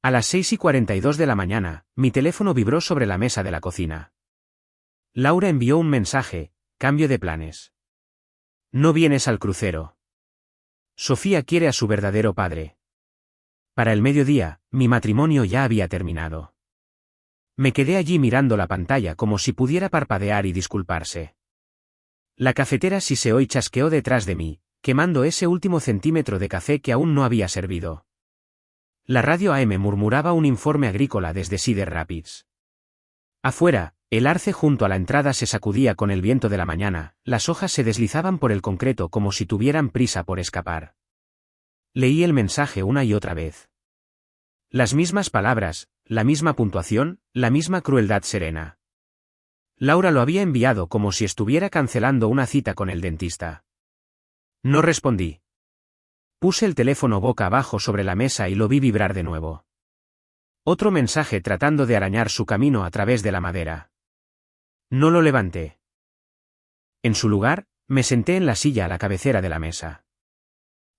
A las 6:42 de la mañana, mi teléfono vibró sobre la mesa de la cocina. Laura envió un mensaje: cambio de planes. No vienes al crucero. Sofía quiere a su verdadero padre. Para el mediodía, mi matrimonio ya había terminado. Me quedé allí mirando la pantalla como si pudiera parpadear y disculparse. La cafetera siseó y chasqueó detrás de mí, quemando ese último centímetro de café que aún no había servido. La radio AM murmuraba un informe agrícola desde Cedar Rapids. Afuera, el arce junto a la entrada se sacudía con el viento de la mañana, las hojas se deslizaban por el concreto como si tuvieran prisa por escapar. Leí el mensaje una y otra vez. Las mismas palabras, la misma puntuación, la misma crueldad serena. Laura lo había enviado como si estuviera cancelando una cita con el dentista. No respondí. Puse el teléfono boca abajo sobre la mesa y lo vi vibrar de nuevo. Otro mensaje tratando de arañar su camino a través de la madera. No lo levanté. En su lugar, me senté en la silla a la cabecera de la mesa.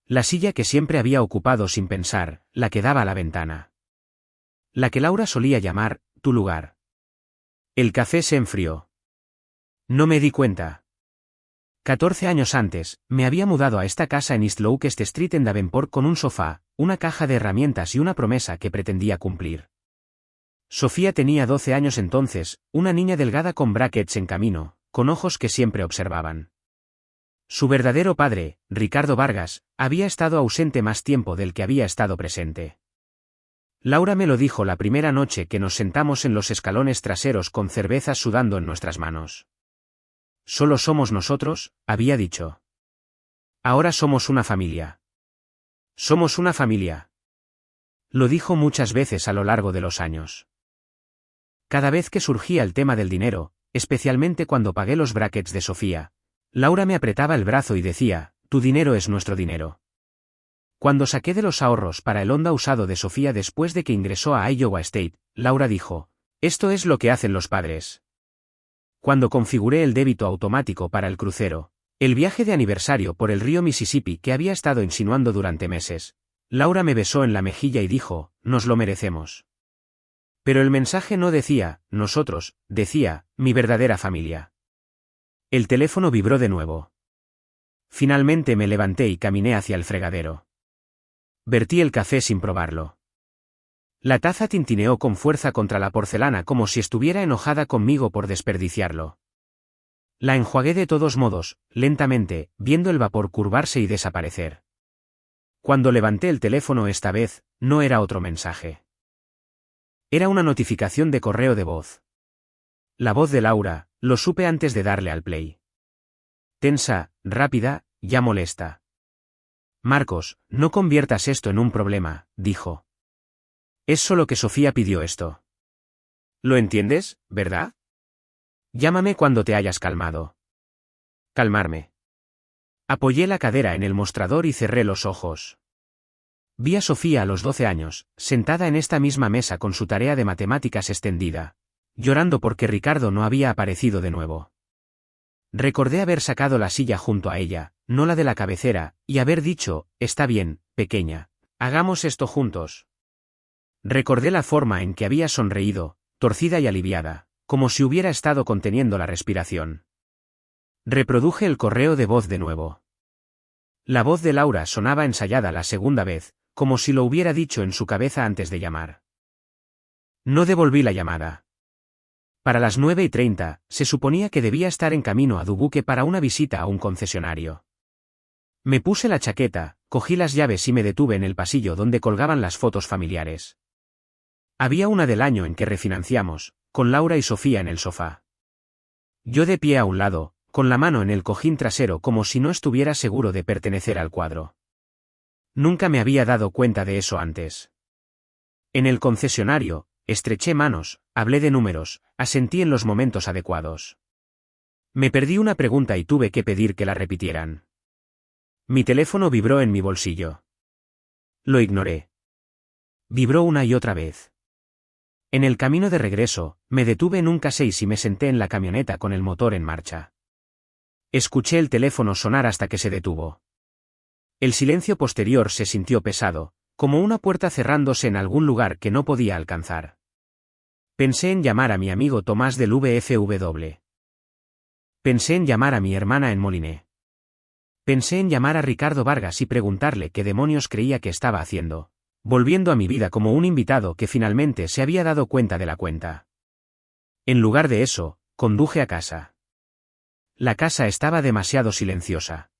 La silla que siempre había ocupado sin pensar, la que daba a la ventana. La que Laura solía llamar, tu lugar. El café se enfrió. No me di cuenta. 14 años antes, me había mudado a esta casa en East Locust Street en Davenport con un sofá, una caja de herramientas y una promesa que pretendía cumplir. Sofía tenía 12 años entonces, una niña delgada con brackets en camino, con ojos que siempre observaban. Su verdadero padre, Ricardo Vargas, había estado ausente más tiempo del que había estado presente. Laura me lo dijo la primera noche que nos sentamos en los escalones traseros con cervezas sudando en nuestras manos. Solo somos nosotros, había dicho. Ahora somos una familia. Somos una familia. Lo dijo muchas veces a lo largo de los años. Cada vez que surgía el tema del dinero, especialmente cuando pagué los brackets de Sofía, Laura me apretaba el brazo y decía, tu dinero es nuestro dinero. Cuando saqué de los ahorros para el Honda usado de Sofía después de que ingresó a Iowa State, Laura dijo, esto es lo que hacen los padres. Cuando configuré el débito automático para el crucero, el viaje de aniversario por el río Mississippi que había estado insinuando durante meses, Laura me besó en la mejilla y dijo, nos lo merecemos. Pero el mensaje no decía, nosotros, decía, mi verdadera familia. El teléfono vibró de nuevo. Finalmente me levanté y caminé hacia el fregadero. Vertí el café sin probarlo. La taza tintineó con fuerza contra la porcelana como si estuviera enojada conmigo por desperdiciarlo. La enjuagué de todos modos, lentamente, viendo el vapor curvarse y desaparecer. Cuando levanté el teléfono esta vez, no era otro mensaje. Era una notificación de correo de voz. La voz de Laura, lo supe antes de darle al play. Tensa, rápida, ya molesta. Marcos, no conviertas esto en un problema, dijo. Es solo que Sofía pidió esto. ¿Lo entiendes, verdad? Llámame cuando te hayas calmado. Calmarme. Apoyé la cadera en el mostrador y cerré los ojos. Vi a Sofía a los 12 años, sentada en esta misma mesa con su tarea de matemáticas extendida, llorando porque Ricardo no había aparecido de nuevo. Recordé haber sacado la silla junto a ella, no la de la cabecera, y haber dicho, está bien, pequeña, hagamos esto juntos. Recordé la forma en que había sonreído, torcida y aliviada, como si hubiera estado conteniendo la respiración. Reproduje el correo de voz de nuevo. La voz de Laura sonaba ensayada la segunda vez, como si lo hubiera dicho en su cabeza antes de llamar. No devolví la llamada. Para las 9:30, se suponía que debía estar en camino a Dubuque para una visita a un concesionario. Me puse la chaqueta, cogí las llaves y me detuve en el pasillo donde colgaban las fotos familiares. Había una del año en que refinanciamos, con Laura y Sofía en el sofá. Yo de pie a un lado, con la mano en el cojín trasero como si no estuviera seguro de pertenecer al cuadro. Nunca me había dado cuenta de eso antes. En el concesionario, estreché manos, hablé de números, asentí en los momentos adecuados. Me perdí una pregunta y tuve que pedir que la repitieran. Mi teléfono vibró en mi bolsillo. Lo ignoré. Vibró una y otra vez. En el camino de regreso, me detuve en un K6 y me senté en la camioneta con el motor en marcha. Escuché el teléfono sonar hasta que se detuvo. El silencio posterior se sintió pesado, como una puerta cerrándose en algún lugar que no podía alcanzar. Pensé en llamar a mi amigo Tomás del VFW. Pensé en llamar a mi hermana en Moliné. Pensé en llamar a Ricardo Vargas y preguntarle qué demonios creía que estaba haciendo, volviendo a mi vida como un invitado que finalmente se había dado cuenta de la cuenta. En lugar de eso, conduje a casa. La casa estaba demasiado silenciosa.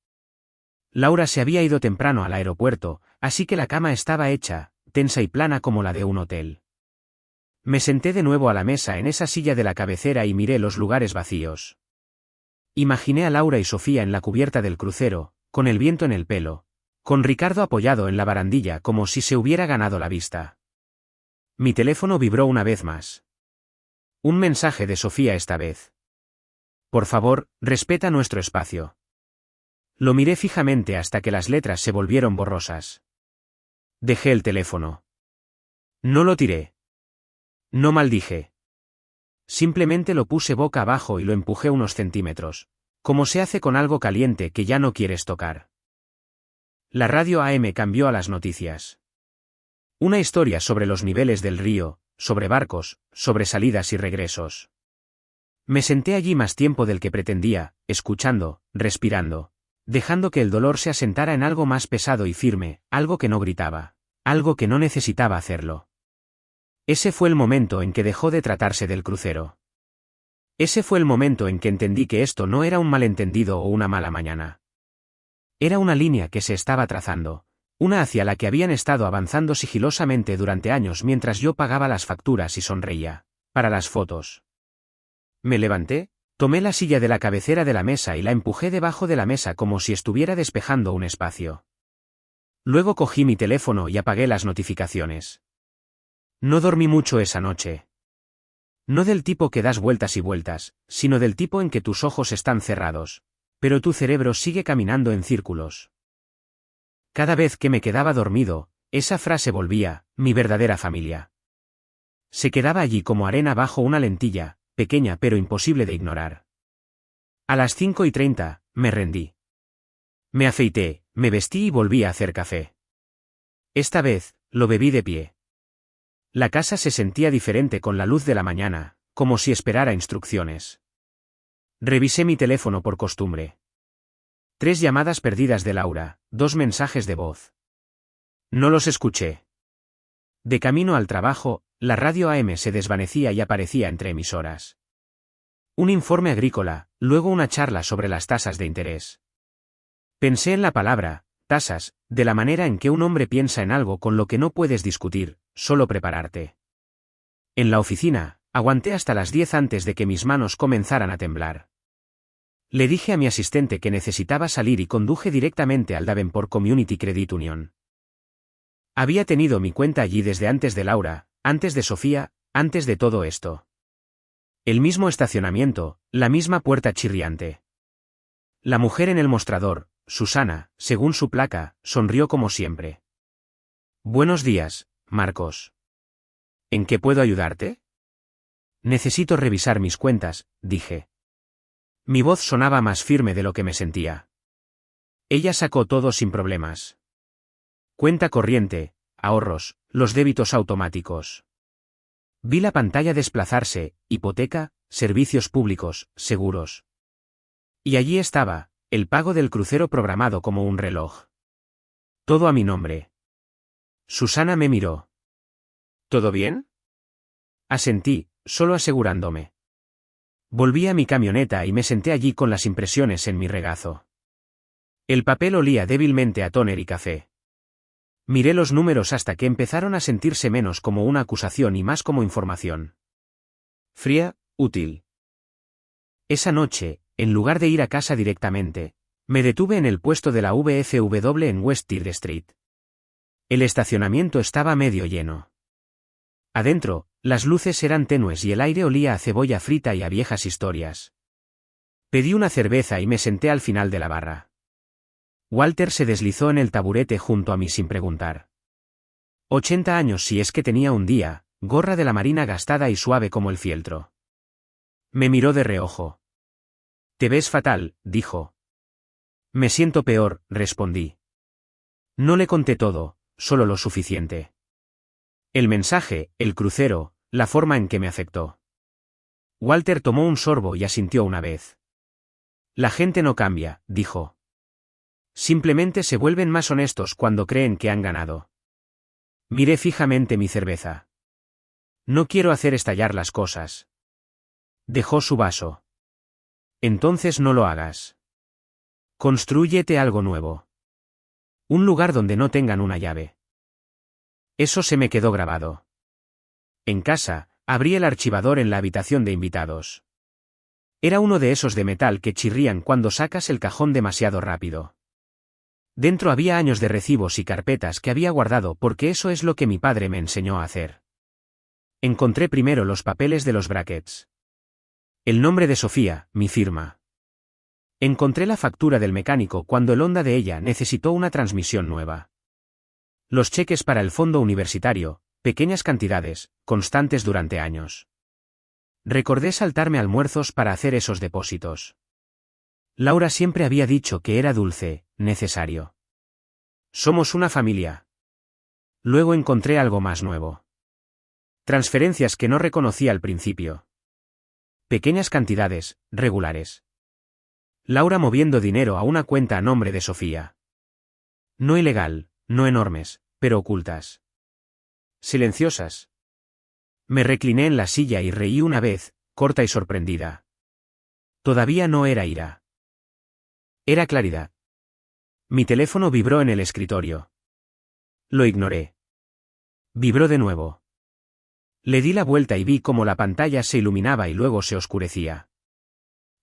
Laura se había ido temprano al aeropuerto, así que la cama estaba hecha, tensa y plana como la de un hotel. Me senté de nuevo a la mesa en esa silla de la cabecera y miré los lugares vacíos. Imaginé a Laura y Sofía en la cubierta del crucero, con el viento en el pelo, con Ricardo apoyado en la barandilla como si se hubiera ganado la vista. Mi teléfono vibró una vez más. Un mensaje de Sofía esta vez. Por favor, respeta nuestro espacio. Lo miré fijamente hasta que las letras se volvieron borrosas. Dejé el teléfono. No lo tiré. No maldije. Simplemente lo puse boca abajo y lo empujé unos centímetros, como se hace con algo caliente que ya no quieres tocar. La radio AM cambió a las noticias. Una historia sobre los niveles del río, sobre barcos, sobre salidas y regresos. Me senté allí más tiempo del que pretendía, escuchando, respirando, dejando que el dolor se asentara en algo más pesado y firme, algo que no gritaba, algo que no necesitaba hacerlo. Ese fue el momento en que dejó de tratarse del crucero. Ese fue el momento en que entendí que esto no era un malentendido o una mala mañana. Era una línea que se estaba trazando, una hacia la que habían estado avanzando sigilosamente durante años mientras yo pagaba las facturas y sonreía, para las fotos. Me levanté, tomé la silla de la cabecera de la mesa y la empujé debajo de la mesa como si estuviera despejando un espacio. Luego cogí mi teléfono y apagué las notificaciones. No dormí mucho esa noche. No del tipo que das vueltas y vueltas, sino del tipo en que tus ojos están cerrados, pero tu cerebro sigue caminando en círculos. Cada vez que me quedaba dormido, esa frase volvía, mi verdadera familia. Se quedaba allí como arena bajo una lentilla, pequeña pero imposible de ignorar. A las 5:30, me rendí. Me afeité, me vestí y volví a hacer café. Esta vez, lo bebí de pie. La casa se sentía diferente con la luz de la mañana, como si esperara instrucciones. Revisé mi teléfono por costumbre. 3 llamadas perdidas de Laura, 2 mensajes de voz. No los escuché. De camino al trabajo, la radio AM se desvanecía y aparecía entre emisoras. Un informe agrícola, luego una charla sobre las tasas de interés. Pensé en la palabra, tasas, de la manera en que un hombre piensa en algo con lo que no puedes discutir, solo prepararte. En la oficina, aguanté hasta las 10 antes de que mis manos comenzaran a temblar. Le dije a mi asistente que necesitaba salir y conduje directamente al Davenport Community Credit Union. Había tenido mi cuenta allí desde antes de Laura, antes de Sofía, antes de todo esto. El mismo estacionamiento, la misma puerta chirriante. La mujer en el mostrador, Susana, según su placa, sonrió como siempre. Buenos días, Marcos. ¿En qué puedo ayudarte? Necesito revisar mis cuentas, dije. Mi voz sonaba más firme de lo que me sentía. Ella sacó todo sin problemas. Cuenta corriente, ahorros, los débitos automáticos. Vi la pantalla desplazarse, hipoteca, servicios públicos, seguros. Y allí estaba, el pago del crucero programado como un reloj. Todo a mi nombre. Susana me miró. ¿Todo bien? Asentí, solo asegurándome. Volví a mi camioneta y me senté allí con las impresiones en mi regazo. El papel olía débilmente a tóner y café. Miré los números hasta que empezaron a sentirse menos como una acusación y más como información. Fría, útil. Esa noche, en lugar de ir a casa directamente, me detuve en el puesto de la VFW en West Third Street. El estacionamiento estaba medio lleno. Adentro, las luces eran tenues y el aire olía a cebolla frita y a viejas historias. Pedí una cerveza y me senté al final de la barra. Walter se deslizó en el taburete junto a mí sin preguntar. 80 años si es que tenía un día, gorra de la marina gastada y suave como el fieltro. Me miró de reojo. Te ves fatal, dijo. Me siento peor, respondí. No le conté todo, solo lo suficiente. El mensaje, el crucero, la forma en que me afectó. Walter tomó un sorbo y asintió una vez. La gente no cambia, dijo. Simplemente se vuelven más honestos cuando creen que han ganado. Miré fijamente mi cerveza. No quiero hacer estallar las cosas. Dejó su vaso. Entonces no lo hagas. Constrúyete algo nuevo. Un lugar donde no tengan una llave. Eso se me quedó grabado. En casa, abrí el archivador en la habitación de invitados. Era uno de esos de metal que chirrían cuando sacas el cajón demasiado rápido. Dentro había años de recibos y carpetas que había guardado porque eso es lo que mi padre me enseñó a hacer. Encontré primero los papeles de los brackets. El nombre de Sofía, mi firma. Encontré la factura del mecánico cuando el Honda de ella necesitó una transmisión nueva. Los cheques para el fondo universitario, pequeñas cantidades, constantes durante años. Recordé saltarme almuerzos para hacer esos depósitos. Laura siempre había dicho que era dulce, necesario. Somos una familia. Luego encontré algo más nuevo. Transferencias que no reconocí al principio. Pequeñas cantidades, regulares. Laura moviendo dinero a una cuenta a nombre de Sofía. No ilegal, no enormes, pero ocultas. Silenciosas. Me recliné en la silla y reí una vez, corta y sorprendida. Todavía no era ira. Era claridad. Mi teléfono vibró en el escritorio. Lo ignoré. Vibró de nuevo. Le di la vuelta y vi cómo la pantalla se iluminaba y luego se oscurecía.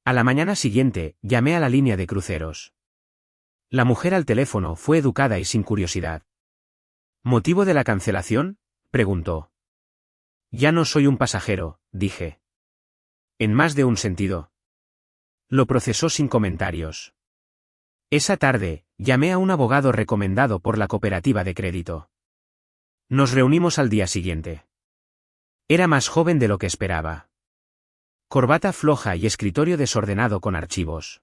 A la mañana siguiente, llamé a la línea de cruceros. La mujer al teléfono fue educada y sin curiosidad. ¿Motivo de la cancelación?, preguntó. Ya no soy un pasajero, dije. En más de un sentido. Lo procesó sin comentarios. Esa tarde, llamé a un abogado recomendado por la cooperativa de crédito. Nos reunimos al día siguiente. Era más joven de lo que esperaba. Corbata floja y escritorio desordenado con archivos.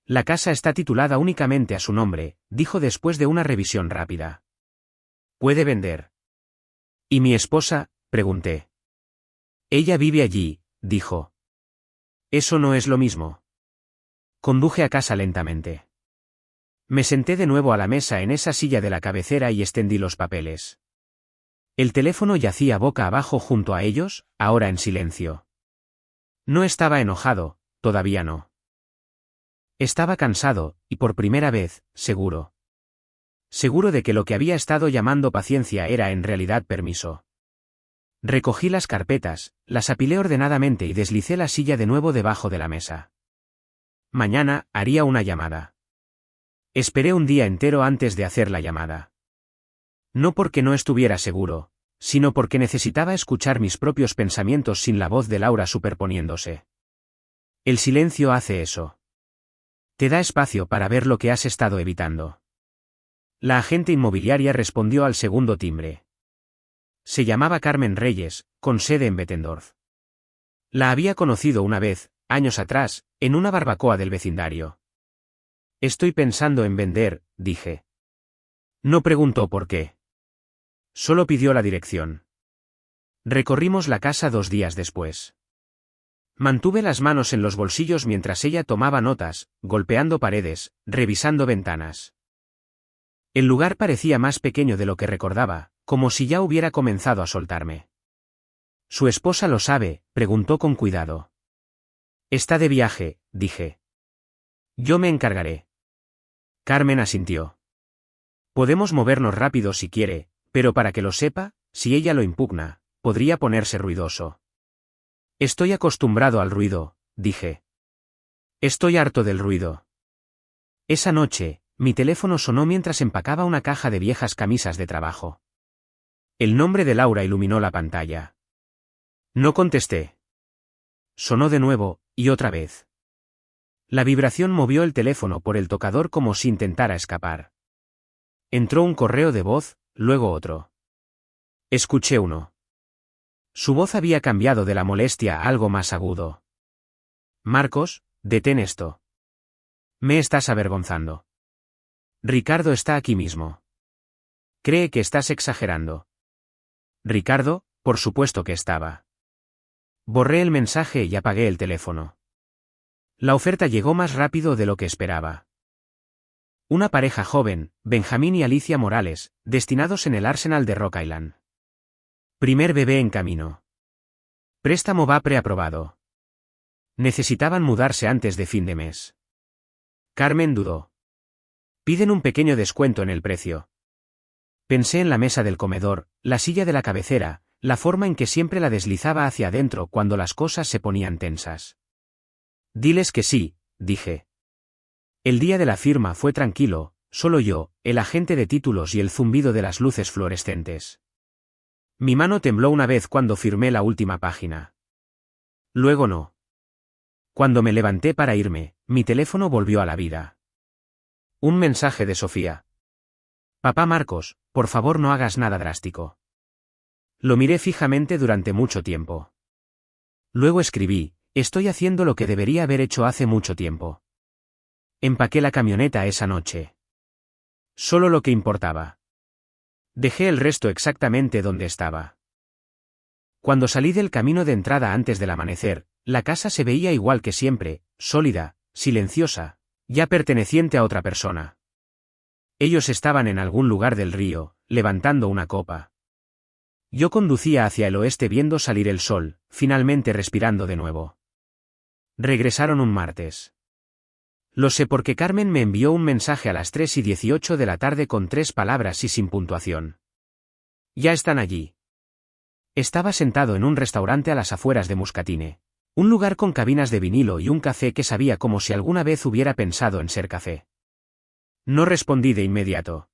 La casa está titulada únicamente a su nombre, dijo después de una revisión rápida. ¿Puede vender? ¿Y mi esposa?, pregunté. Ella vive allí, dijo. Eso no es lo mismo. Conduje a casa lentamente. Me senté de nuevo a la mesa en esa silla de la cabecera y extendí los papeles. El teléfono yacía boca abajo junto a ellos, ahora en silencio. No estaba enojado, todavía no. Estaba cansado, y por primera vez, seguro. Seguro de que lo que había estado llamando paciencia era en realidad permiso. Recogí las carpetas, las apilé ordenadamente y deslicé la silla de nuevo debajo de la mesa. Mañana, haría una llamada. Esperé un día entero antes de hacer la llamada. No porque no estuviera seguro, sino porque necesitaba escuchar mis propios pensamientos sin la voz de Laura superponiéndose. El silencio hace eso. Te da espacio para ver lo que has estado evitando. La agente inmobiliaria respondió al segundo timbre. Se llamaba Carmen Reyes, con sede en Bettendorf. La había conocido una vez, años atrás, en una barbacoa del vecindario. Estoy pensando en vender, dije. No preguntó por qué. Solo pidió la dirección. Recorrimos la casa 2 días después. Mantuve las manos en los bolsillos mientras ella tomaba notas, golpeando paredes, revisando ventanas. El lugar parecía más pequeño de lo que recordaba, como si ya hubiera comenzado a soltarme. ¿Su esposa lo sabe?, preguntó con cuidado. Está de viaje, dije. Yo me encargaré. Carmen asintió. Podemos movernos rápido si quiere, pero para que lo sepa, si ella lo impugna, podría ponerse ruidoso. Estoy acostumbrado al ruido, dije. Estoy harto del ruido. Esa noche, mi teléfono sonó mientras empacaba una caja de viejas camisas de trabajo. El nombre de Laura iluminó la pantalla. No contesté. Sonó de nuevo, y otra vez. La vibración movió el teléfono por el tocador como si intentara escapar. Entró un correo de voz, luego otro. Escuché uno. Su voz había cambiado de la molestia a algo más agudo. Marcos, detén esto. Me estás avergonzando. Ricardo está aquí mismo. Cree que estás exagerando. Ricardo, por supuesto que estaba. Borré el mensaje y apagué el teléfono. La oferta llegó más rápido de lo que esperaba. Una pareja joven, Benjamín y Alicia Morales, destinados en el Arsenal de Rock Island. Primer bebé en camino. Préstamo va preaprobado. Necesitaban mudarse antes de fin de mes. Carmen dudó. Piden un pequeño descuento en el precio. Pensé en la mesa del comedor, la silla de la cabecera, la forma en que siempre la deslizaba hacia adentro cuando las cosas se ponían tensas. Diles que sí, dije. El día de la firma fue tranquilo, solo yo, el agente de títulos y el zumbido de las luces fluorescentes. Mi mano tembló una vez cuando firmé la última página. Luego no. Cuando me levanté para irme, mi teléfono volvió a la vida. Un mensaje de Sofía. Papá Marcos, por favor no hagas nada drástico. Lo miré fijamente durante mucho tiempo. Luego escribí, estoy haciendo lo que debería haber hecho hace mucho tiempo. Empaqué la camioneta esa noche. Solo lo que importaba. Dejé el resto exactamente donde estaba. Cuando salí del camino de entrada antes del amanecer, la casa se veía igual que siempre, sólida, silenciosa, ya perteneciente a otra persona. Ellos estaban en algún lugar del río, levantando una copa. Yo conducía hacia el oeste viendo salir el sol, finalmente respirando de nuevo. Regresaron un martes. Lo sé porque Carmen me envió un mensaje a las 3:18 de la tarde con 3 palabras y sin puntuación. Ya están allí. Estaba sentado en un restaurante a las afueras de Muscatine. Un lugar con cabinas de vinilo y un café que sabía como si alguna vez hubiera pensado en ser café. No respondí de inmediato.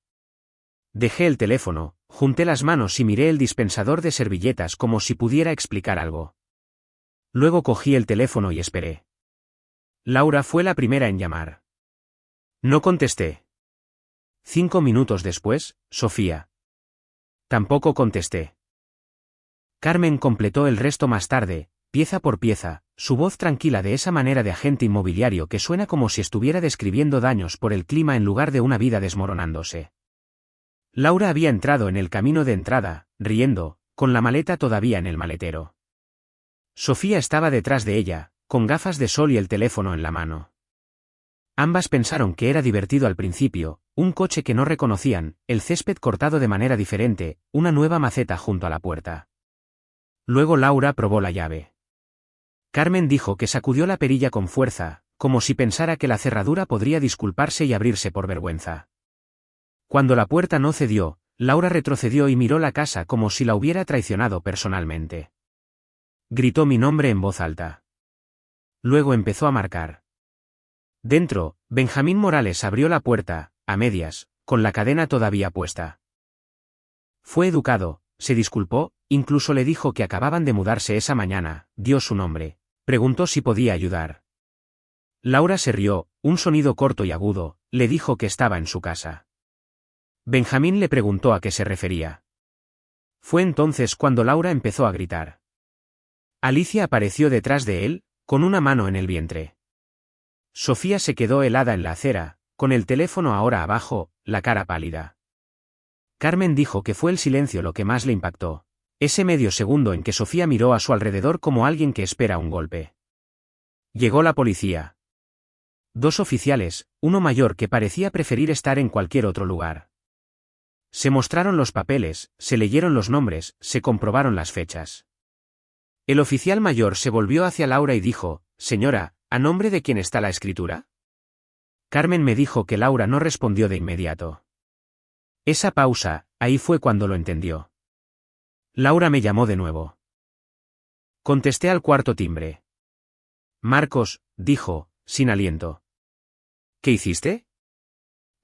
Dejé el teléfono, junté las manos y miré el dispensador de servilletas como si pudiera explicar algo. Luego cogí el teléfono y esperé. Laura fue la primera en llamar. No contesté. 5 minutos después, Sofía. Tampoco contesté. Carmen completó el resto más tarde, pieza por pieza, su voz tranquila de esa manera de agente inmobiliario que suena como si estuviera describiendo daños por el clima en lugar de una vida desmoronándose. Laura había entrado en el camino de entrada, riendo, con la maleta todavía en el maletero. Sofía estaba detrás de ella, con gafas de sol y el teléfono en la mano. Ambas pensaron que era divertido al principio, un coche que no reconocían, el césped cortado de manera diferente, una nueva maceta junto a la puerta. Luego Laura probó la llave. Carmen dijo que sacudió la perilla con fuerza, como si pensara que la cerradura podría disculparse y abrirse por vergüenza. Cuando la puerta no cedió, Laura retrocedió y miró la casa como si la hubiera traicionado personalmente. Gritó mi nombre en voz alta. Luego empezó a marcar. Dentro, Benjamín Morales abrió la puerta, a medias, con la cadena todavía puesta. Fue educado, se disculpó, incluso le dijo que acababan de mudarse esa mañana, dio su nombre, preguntó si podía ayudar. Laura se rió, un sonido corto y agudo, le dijo que estaba en su casa. Benjamín le preguntó a qué se refería. Fue entonces cuando Laura empezó a gritar. Alicia apareció detrás de él, con una mano en el vientre. Sofía se quedó helada en la acera, con el teléfono ahora abajo, la cara pálida. Carmen dijo que fue el silencio lo que más le impactó, ese medio segundo en que Sofía miró a su alrededor como alguien que espera un golpe. Llegó la policía. 2 oficiales, uno mayor que parecía preferir estar en cualquier otro lugar. Se mostraron los papeles, se leyeron los nombres, se comprobaron las fechas. El oficial mayor se volvió hacia Laura y dijo, «Señora, ¿a nombre de quién está la escritura?» Carmen me dijo que Laura no respondió de inmediato. Esa pausa, ahí fue cuando lo entendió. Laura me llamó de nuevo. Contesté al cuarto timbre. Marcos, dijo, sin aliento. ¿Qué hiciste?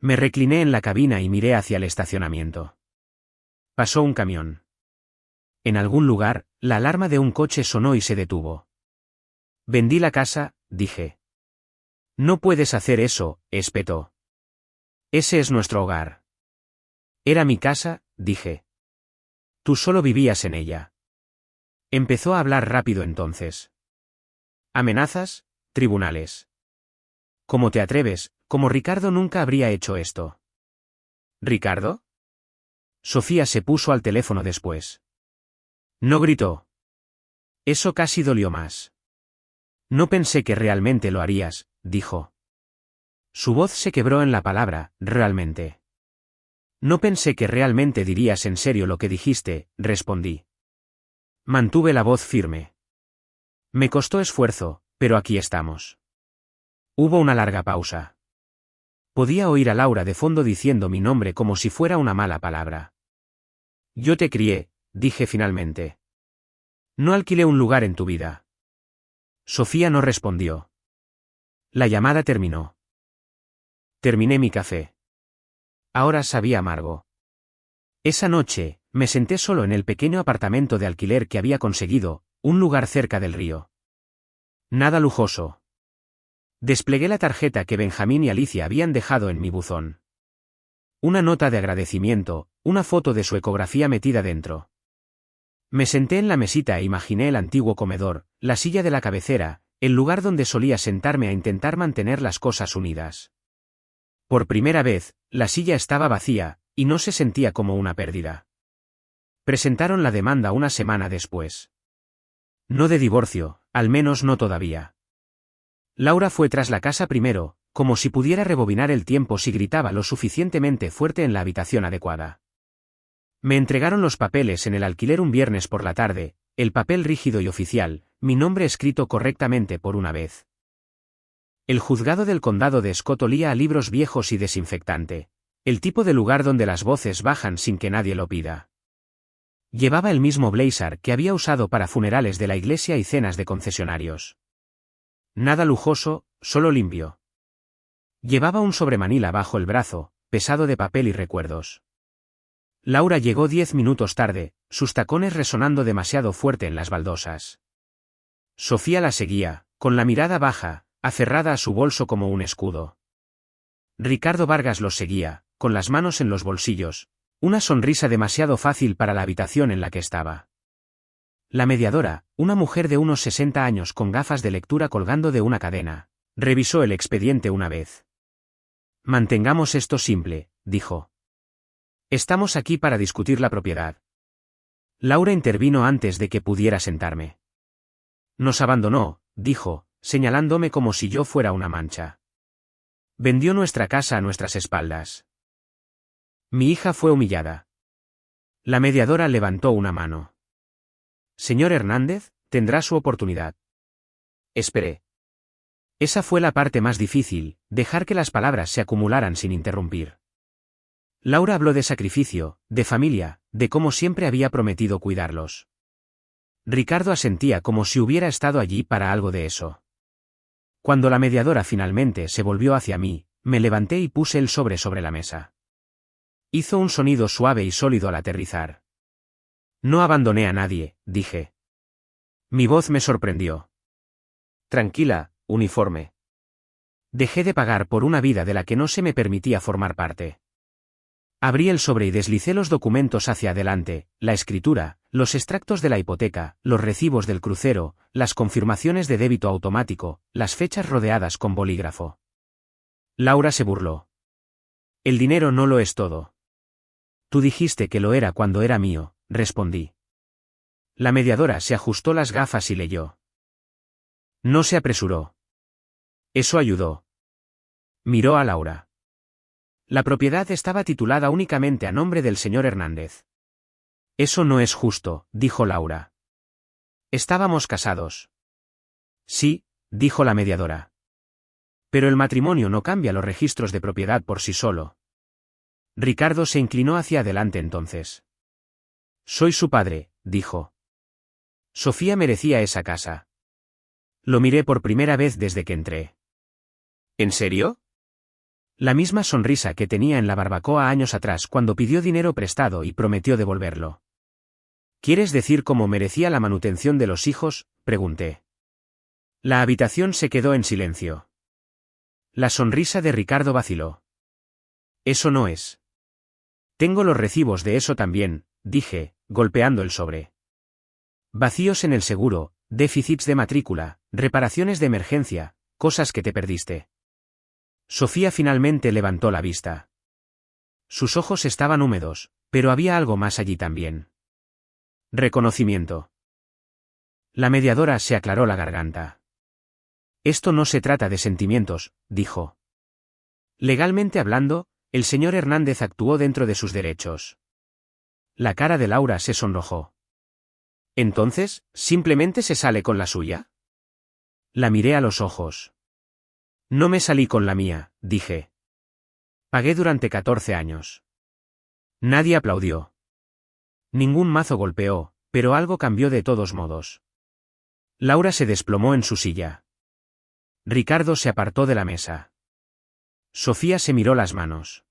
Me recliné en la cabina y miré hacia el estacionamiento. Pasó un camión. En algún lugar, la alarma de un coche sonó y se detuvo. Vendí la casa, dije. No puedes hacer eso, espetó. Ese es nuestro hogar. Era mi casa, dije. Tú solo vivías en ella. Empezó a hablar rápido entonces. Amenazas, tribunales. ¿Cómo te atreves? Como Ricardo nunca habría hecho esto. ¿Ricardo? Sofía se puso al teléfono después. No gritó. Eso casi dolió más. No pensé que realmente lo harías, dijo. Su voz se quebró en la palabra, realmente. No pensé que realmente dirías en serio lo que dijiste, respondí. Mantuve la voz firme. Me costó esfuerzo, pero aquí estamos. Hubo una larga pausa. Podía oír a Laura de fondo diciendo mi nombre como si fuera una mala palabra. Yo te crié, dije finalmente. No alquilé un lugar en tu vida. Sofía no respondió. La llamada terminó. Terminé mi café. Ahora sabía amargo. Esa noche, me senté solo en el pequeño apartamento de alquiler que había conseguido, un lugar cerca del río. Nada lujoso. Desplegué la tarjeta que Benjamín y Alicia habían dejado en mi buzón. Una nota de agradecimiento, una foto de su ecografía metida dentro. Me senté en la mesita e imaginé el antiguo comedor, la silla de la cabecera, el lugar donde solía sentarme a intentar mantener las cosas unidas. Por primera vez, la silla estaba vacía, y no se sentía como una pérdida. Presentaron la demanda una semana después. No de divorcio, al menos no todavía. Laura fue tras la casa primero, como si pudiera rebobinar el tiempo si gritaba lo suficientemente fuerte en la habitación adecuada. Me entregaron los papeles en el alquiler un viernes por la tarde, el papel rígido y oficial, mi nombre escrito correctamente por una vez. El juzgado del condado de Scott olía a libros viejos y desinfectante, el tipo de lugar donde las voces bajan sin que nadie lo pida. Llevaba el mismo blazer que había usado para funerales de la iglesia y cenas de concesionarios. Nada lujoso, solo limpio. Llevaba un sobremanila bajo el brazo, pesado de papel y recuerdos. Laura llegó 10 minutos tarde, sus tacones resonando demasiado fuerte en las baldosas. Sofía la seguía, con la mirada baja, aferrada a su bolso como un escudo. Ricardo Vargas los seguía, con las manos en los bolsillos, una sonrisa demasiado fácil para la habitación en la que estaba. La mediadora, una mujer de unos 60 años con gafas de lectura colgando de una cadena, revisó el expediente una vez. Mantengamos esto simple, dijo. Estamos aquí para discutir la propiedad. Laura intervino antes de que pudiera sentarme. Nos abandonó, dijo, señalándome como si yo fuera una mancha. Vendió nuestra casa a nuestras espaldas. Mi hija fue humillada. La mediadora levantó una mano. Señor Hernández, tendrá su oportunidad. Esperé. Esa fue la parte más difícil, dejar que las palabras se acumularan sin interrumpir. Laura habló de sacrificio, de familia, de cómo siempre había prometido cuidarlos. Ricardo asentía como si hubiera estado allí para algo de eso. Cuando la mediadora finalmente se volvió hacia mí, me levanté y puse el sobre la mesa. Hizo un sonido suave y sólido al aterrizar. No abandoné a nadie, dije. Mi voz me sorprendió. Tranquila, uniforme. Dejé de pagar por una vida de la que no se me permitía formar parte. Abrí el sobre y deslicé los documentos hacia adelante, la escritura, los extractos de la hipoteca, los recibos del crucero, las confirmaciones de débito automático, las fechas rodeadas con bolígrafo. Laura se burló. El dinero no lo es todo. Tú dijiste que lo era cuando era mío, respondí. La mediadora se ajustó las gafas y leyó. No se apresuró. Eso ayudó. Miró a Laura. La propiedad estaba titulada únicamente a nombre del señor Hernández. Eso no es justo, dijo Laura. Estábamos casados. Sí, dijo la mediadora. Pero el matrimonio no cambia los registros de propiedad por sí solo. Ricardo se inclinó hacia adelante entonces. Soy su padre, dijo. Sofía merecía esa casa. Lo miré por primera vez desde que entré. ¿En serio? La misma sonrisa que tenía en la barbacoa años atrás cuando pidió dinero prestado y prometió devolverlo. ¿Quieres decir cómo merecía la manutención de los hijos?, pregunté. La habitación se quedó en silencio. La sonrisa de Ricardo vaciló. Eso no es. Tengo los recibos de eso también, dije, golpeando el sobre. Vacíos en el seguro, déficits de matrícula, reparaciones de emergencia, cosas que te perdiste. Sofía finalmente levantó la vista. Sus ojos estaban húmedos, Pero había algo más allí también. Reconocimiento. La mediadora se aclaró la garganta. Esto no se trata de sentimientos, dijo. Legalmente hablando, el señor Hernández actuó dentro de sus derechos. La cara de Laura se sonrojó. Entonces, ¿simplemente se sale con la suya? La miré a los ojos. No me salí con la mía, dije. Pagué durante 14 años. Nadie aplaudió. Ningún mazo golpeó, pero algo cambió de todos modos. Laura se desplomó en su silla. Ricardo se apartó de la mesa. Sofía se miró las manos.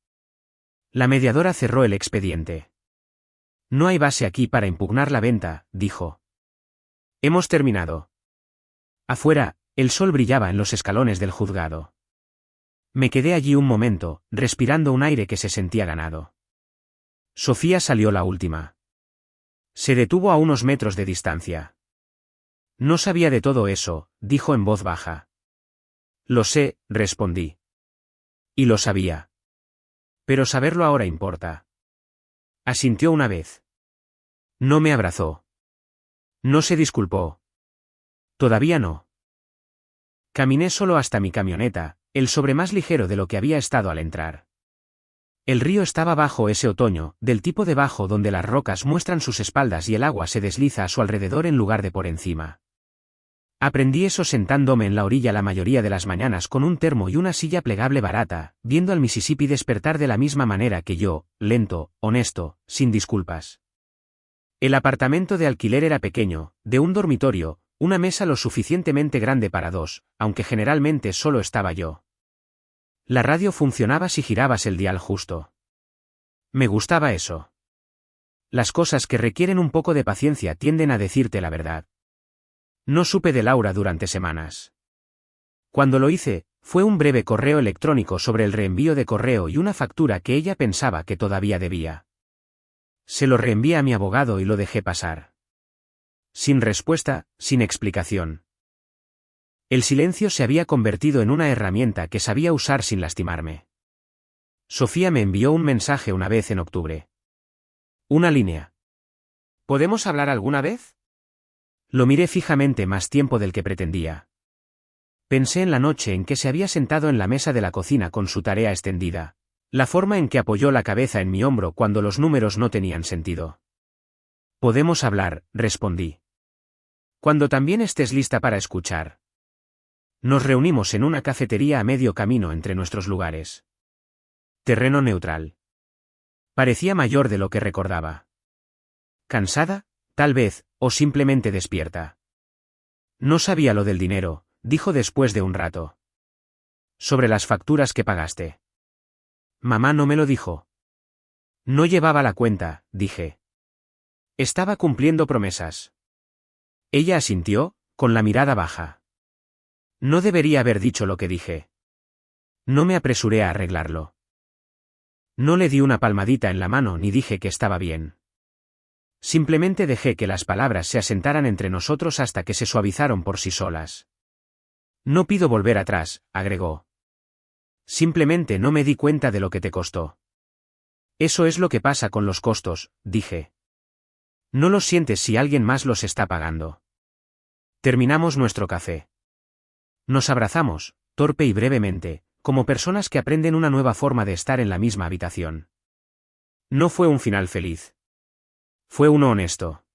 La mediadora cerró el expediente. No hay base aquí para impugnar la venta, dijo. Hemos terminado. Afuera, el sol brillaba en los escalones del juzgado. Me quedé allí un momento, respirando un aire que se sentía ganado. Sofía salió la última. Se detuvo a unos metros de distancia. No sabía de todo eso, dijo en voz baja. Lo sé, respondí. Y lo sabía. Pero saberlo ahora importa. Asintió una vez. No me abrazó. No se disculpó. Todavía no. Caminé solo hasta mi camioneta, el sobre más ligero de lo que había estado al entrar. El río estaba bajo ese otoño, del tipo de bajo donde las rocas muestran sus espaldas y el agua se desliza a su alrededor en lugar de por encima. Aprendí eso sentándome en la orilla la mayoría de las mañanas con un termo y una silla plegable barata, viendo al Mississippi despertar de la misma manera que yo, lento, honesto, sin disculpas. El apartamento de alquiler era pequeño, de un dormitorio, una mesa lo suficientemente grande para dos, aunque generalmente solo estaba yo. La radio funcionaba si girabas el dial justo. Me gustaba eso. Las cosas que requieren un poco de paciencia tienden a decirte la verdad. No supe de Laura durante semanas. Cuando lo hice, fue un breve correo electrónico sobre el reenvío de correo y una factura que ella pensaba que todavía debía. Se lo reenvié a mi abogado y lo dejé pasar. Sin respuesta, sin explicación. El silencio se había convertido en una herramienta que sabía usar sin lastimarme. Sofía me envió un mensaje una vez en octubre. Una línea. ¿Podemos hablar alguna vez? Lo miré fijamente más tiempo del que pretendía. Pensé en la noche en que se había sentado en la mesa de la cocina con su tarea extendida, la forma en que apoyó la cabeza en mi hombro cuando los números no tenían sentido. Podemos hablar, respondí. Cuando también estés lista para escuchar. Nos reunimos en una cafetería a medio camino entre nuestros lugares. Terreno neutral. Parecía mayor de lo que recordaba. ¿Cansada? Tal vez, o simplemente despierta. No sabía lo del dinero, dijo después de un rato. Sobre las facturas que pagaste. Mamá no me lo dijo. No llevaba la cuenta, dije. Estaba cumpliendo promesas. Ella asintió, con la mirada baja. No debería haber dicho lo que dije. No me apresuré a arreglarlo. No le di una palmadita en la mano ni dije que estaba bien. Simplemente dejé que las palabras se asentaran entre nosotros hasta que se suavizaron por sí solas. No pido volver atrás, agregó. Simplemente no me di cuenta de lo que te costó. Eso es lo que pasa con los costos, dije. No los sientes si alguien más los está pagando. Terminamos nuestro café. Nos abrazamos, torpe y brevemente, como personas que aprenden una nueva forma de estar en la misma habitación. No fue un final feliz. Fue uno honesto.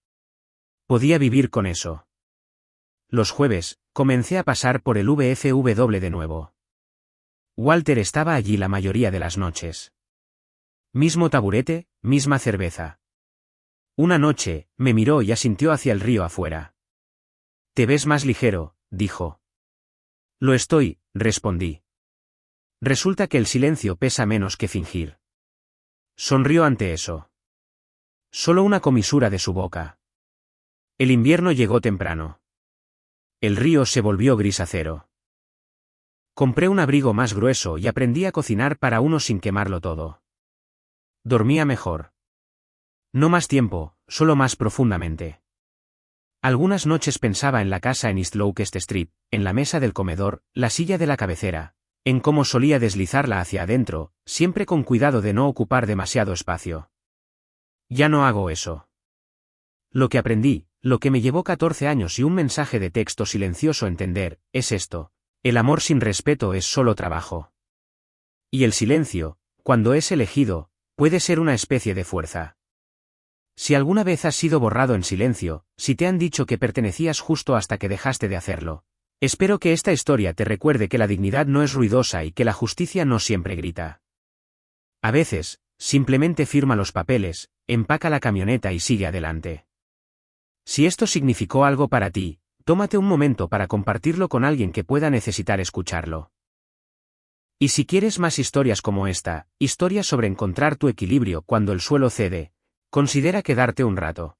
Podía vivir con eso. Los jueves, comencé a pasar por el VFW de nuevo. Walter estaba allí la mayoría de las noches. Mismo taburete, misma cerveza. Una noche, me miró y asintió hacia el río afuera. Te ves más ligero, dijo. Lo estoy, respondí. Resulta que el silencio pesa menos que fingir. Sonrió ante eso. Solo una comisura de su boca. El invierno llegó temprano. El río se volvió gris acero. Compré un abrigo más grueso y aprendí a cocinar para uno sin quemarlo todo. Dormía mejor. No más tiempo, solo más profundamente. Algunas noches pensaba en la casa en East Locust Street, en la mesa del comedor, la silla de la cabecera, en cómo solía deslizarla hacia adentro, siempre con cuidado de no ocupar demasiado espacio. Ya no hago eso. Lo que aprendí, lo que me llevó 14 años y un mensaje de texto silencioso entender, es esto: el amor sin respeto es solo trabajo. Y el silencio, cuando es elegido, puede ser una especie de fuerza. Si alguna vez has sido borrado en silencio, si te han dicho que pertenecías justo hasta que dejaste de hacerlo, espero que esta historia te recuerde que la dignidad no es ruidosa y que la justicia no siempre grita. A veces, simplemente firma los papeles, empaca la camioneta y sigue adelante. Si esto significó algo para ti, tómate un momento para compartirlo con alguien que pueda necesitar escucharlo. Y si quieres más historias como esta, historias sobre encontrar tu equilibrio cuando el suelo cede, considera quedarte un rato.